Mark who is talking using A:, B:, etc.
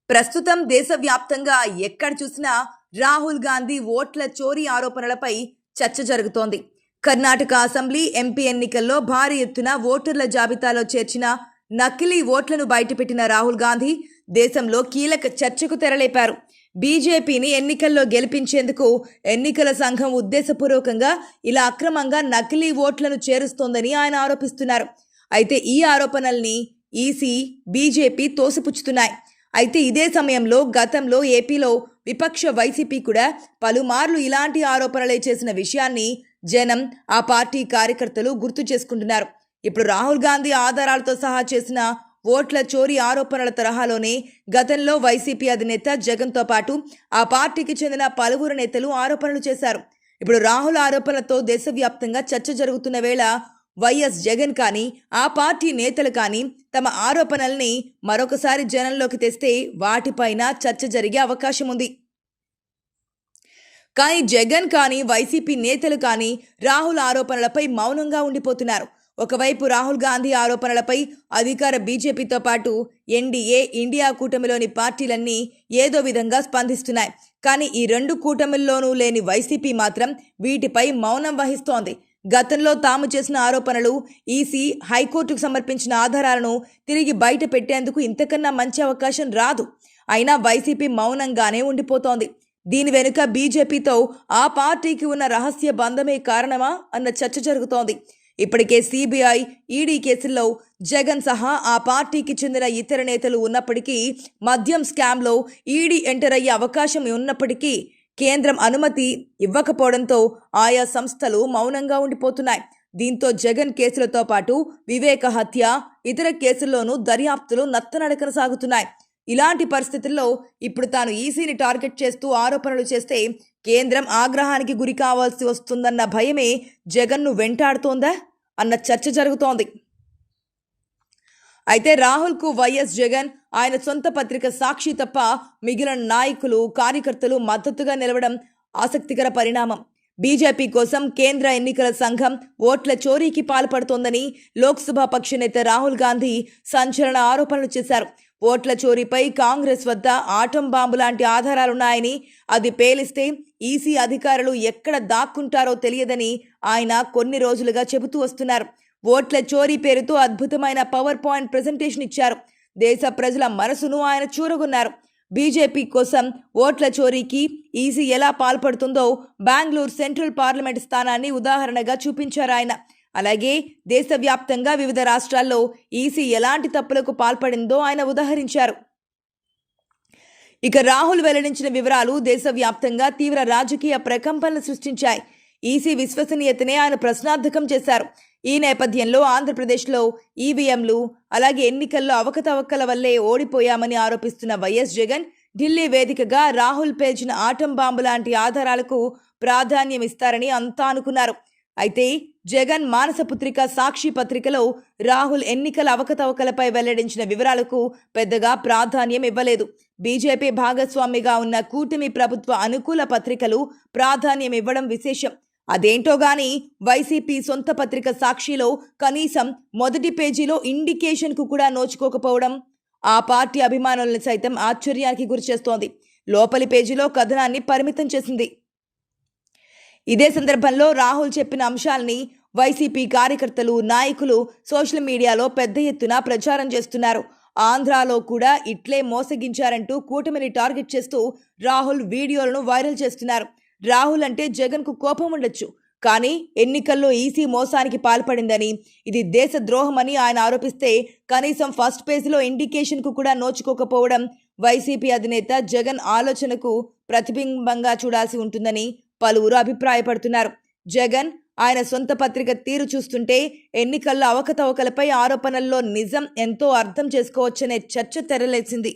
A: ప్రస్తుతం దేశవ్యాప్తంగా ఎక్కడ చూసినా రాహుల్ గాంధీ ఓట్ల చోరీ ఆరోపణలపై చర్చ జరుగుతోంది. కర్ణాటక అసెంబ్లీ ఎంపీ ఎన్నికల్లో భారీ ఎత్తున ఓటర్ల జాబితాలో చేర్చిన నకిలీ ఓట్లను బయటపెట్టిన రాహుల్ గాంధీ దేశంలో కీలక చర్చకు తెరలేపారు. బీజేపీని ఎన్నికల్లో గెలిపించేందుకు ఎన్నికల సంఘం ఉద్దేశపూర్వకంగా ఇలా అక్రమంగా నకిలీ ఓట్లను చేరుస్తోందని ఆయన ఆరోపిస్తున్నారు. అయితే ఈ ఆరోపణల్ని ఈసీ, బీజేపీ తోసిపుచ్చుతున్నాయి. అయితే ఇదే సమయంలో గతంలో ఏపీలో విపక్ష వైసీపీ కూడా పలుమార్లు ఇలాంటి ఆరోపణలే చేసిన విషయాన్ని జనం, ఆ పార్టీ కార్యకర్తలు గుర్తు చేసుకుంటున్నారు. ఇప్పుడు రాహుల్ గాంధీ ఆధారాలతో సహా చేసిన ఓట్ల చోరీ ఆరోపణల తరహాలోనే గతంలో వైసీపీ అధినేత జగన్తో పాటు ఆ పార్టీకి చెందిన పలువురు నేతలు ఆరోపణలు చేశారు. ఇప్పుడు రాహుల్ ఆరోపణలతో దేశవ్యాప్తంగా చర్చ జరుగుతున్న వేళ వైఎస్ జగన్ కానీ, ఆ పార్టీ నేతలు కానీ తమ ఆరోపణల్ని మరొకసారి జనంలోకి తెస్తే వాటిపైన చర్చ జరిగే అవకాశం ఉంది. కానీ జగన్ కానీ, వైసీపీ నేతలు కానీ రాహుల్ ఆరోపణలపై మౌనంగా ఉండిపోతున్నారు. ఒకవైపు రాహుల్ గాంధీ ఆరోపణలపై అధికార బీజేపీతో పాటు ఎన్డీఏ, ఇండియా కూటమిలోని పార్టీలన్నీ ఏదో విధంగా స్పందిస్తున్నాయి. కానీ ఈ రెండు కూటమిల్లోనూ లేని వైసీపీ మాత్రం వీటిపై మౌనం వహిస్తోంది. గతంలో తాము చేసిన ఆరోపణలు, ఈసీ, హైకోర్టుకు సమర్పించిన ఆధారాలను తిరిగి బయట పెట్టేందుకు ఇంతకన్నా మంచి అవకాశం రాదు. అయినా వైసీపీ మౌనంగానే ఉండిపోతోంది. దీని వెనుక బీజేపీతో ఆ పార్టీకి ఉన్న రహస్య బంధమే కారణమా అన్న చర్చ జరుగుతోంది. ఇప్పటికే సిబిఐ, ఈడీ కేసుల్లో జగన్ సహా ఆ పార్టీకి చెందిన ఇతర నేతలు ఉన్నప్పటికీ, మద్యం స్కామ్లో ఈడీ ఎంటర్ అయ్యే అవకాశం ఉన్నప్పటికీ కేంద్రం అనుమతి ఇవ్వకపోవడంతో ఆయా సంస్థలు మౌనంగా ఉండిపోతున్నాయి. దీంతో జగన్ కేసులతో పాటు వివేక హత్య, ఇతర కేసుల్లోనూ దర్యాప్తులు నత్తనడకన సాగుతున్నాయి. ఇలాంటి పరిస్థితుల్లో ఇప్పుడు తాను ఈసీని టార్గెట్ చేస్తూ ఆరోపణలు చేస్తే కేంద్రం ఆగ్రహానికి గురి కావాల్సి వస్తుందన్న భయమే జగన్ను వెంటాడుతోందా అన్న చర్చ జరుగుతోంది. అయితే రాహుల్కు వైఎస్ జగన్, ఆయన సొంత పత్రిక సాక్షి తప్ప మిగిలిన నాయకులు, కార్యకర్తలు మద్దతుగా నిలవడం ఆసక్తికర పరిణామం. బీజేపీ కోసం కేంద్ర ఎన్నికల సంఘం ఓట్ల చోరీకి పాల్పడుతోందని లోక్సభ పక్ష నేత రాహుల్ గాంధీ సంచలన ఆరోపణలు చేశారు. ఓట్ల చోరీపై కాంగ్రెస్ వద్ద ఆటం బాంబు లాంటి ఆధారాలున్నాయని, అది పేలిస్తే ఈసీ అధికారులు ఎక్కడ దాక్కుంటారో తెలియదని ఆయన కొన్ని రోజులుగా చెబుతూ వస్తున్నారు. ఓట్ల చోరీ పేరుతో అద్భుతమైన పవర్ పాయింట్ ప్రెజెంటేషన్ ఇచ్చారు. దేశ ప్రజల మనసును ఆయన చూరగొన్నారు. బీజేపీ కోసం ఓట్ల చోరీకి ఈసీ ఎలా పాల్పడుతుందో బెంగళూరు సెంట్రల్ పార్లమెంట్ స్థానాన్ని ఉదాహరణగా చూపించారు ఆయన. అలాగే దేశవ్యాప్తంగా వివిధ రాష్ట్రాల్లో ఈసీ ఎలాంటి తప్పులకు పాల్పడిందో ఆయన ఉదాహరించారు. ఇక రాహుల్ వెల్లడించిన వివరాలు దేశవ్యాప్తంగా తీవ్ర రాజకీయ ప్రకంపనలు సృష్టించాయి. ఈసీ విశ్వసనీయతనే ఆయన ప్రశ్నార్థకం చేశారు. ఈ నేపథ్యంలో ఆంధ్రప్రదేశ్లో ఈవీఎంలు, అలాగే ఎన్నికల్లో అవకతవకల వల్లే ఓడిపోయామని ఆరోపిస్తున్న వైఎస్ జగన్ ఢిల్లీ వేదికగా రాహుల్ పేల్చిన ఆటం బాంబు లాంటి ఆధారాలకు ప్రాధాన్యం ఇస్తారని అంతా అనుకున్నారు. అయితే జగన్ మానసపుత్రిక సాక్షి పత్రికలో రాహుల్ ఎన్నికల అవకతవకలపై వెల్లడించిన వివరాలకు పెద్దగా ప్రాధాన్యం ఇవ్వలేదు. బీజేపీ భాగస్వామిగా ఉన్న కూటమి ప్రభుత్వ అనుకూల పత్రికలు ప్రాధాన్యం ఇవ్వడం విశేషం. అదేంటో గాని వైసీపీ సొంత పత్రిక సాక్షిలో కనీసం మొదటి పేజీలో ఇండికేషన్కు కూడా నోచుకోకపోవడం ఆ పార్టీ అభిమానులను సైతం ఆశ్చర్యానికి గురిచేస్తోంది. లోపలి పేజీలో కథనాన్ని పరిమితం చేసింది. ఇదే సందర్భంలో రాహుల్ చెప్పిన అంశాల్ని వైసీపీ కార్యకర్తలు, నాయకులు సోషల్ మీడియాలో పెద్ద ఎత్తున ప్రచారం చేస్తున్నారు. ఆంధ్రాలో కూడా ఇట్లే మోసగించారంటూ కూటమిని టార్గెట్ చేస్తూ రాహుల్ వీడియోలను వైరల్ చేస్తున్నారు. రాహుల్ అంటే జగన్కు కోపం ఉండొచ్చు, కానీ ఎన్నికల్లో ఈసీ మోసానికి పాల్పడిందని, ఇది దేశ ద్రోహమని ఆయన ఆరోపిస్తే కనీసం ఫస్ట్ పేజీలో ఇండికేషన్కు కూడా నోచుకోకపోవడం వైసీపీ అధినేత జగన్ ఆలోచనకు ప్రతిబింబంగా చూడాల్సి ఉంటుందని పలువురు అభిప్రాయపడుతున్నారు. జగన్, ఆయన సొంత పత్రిక తీరు చూస్తుంటే ఎన్నికల్లో అవకతవకలపై ఆరోపణల్లో నిజం ఎంతో అర్థం చేసుకోవచ్చనే చర్చ తెరలేసింది.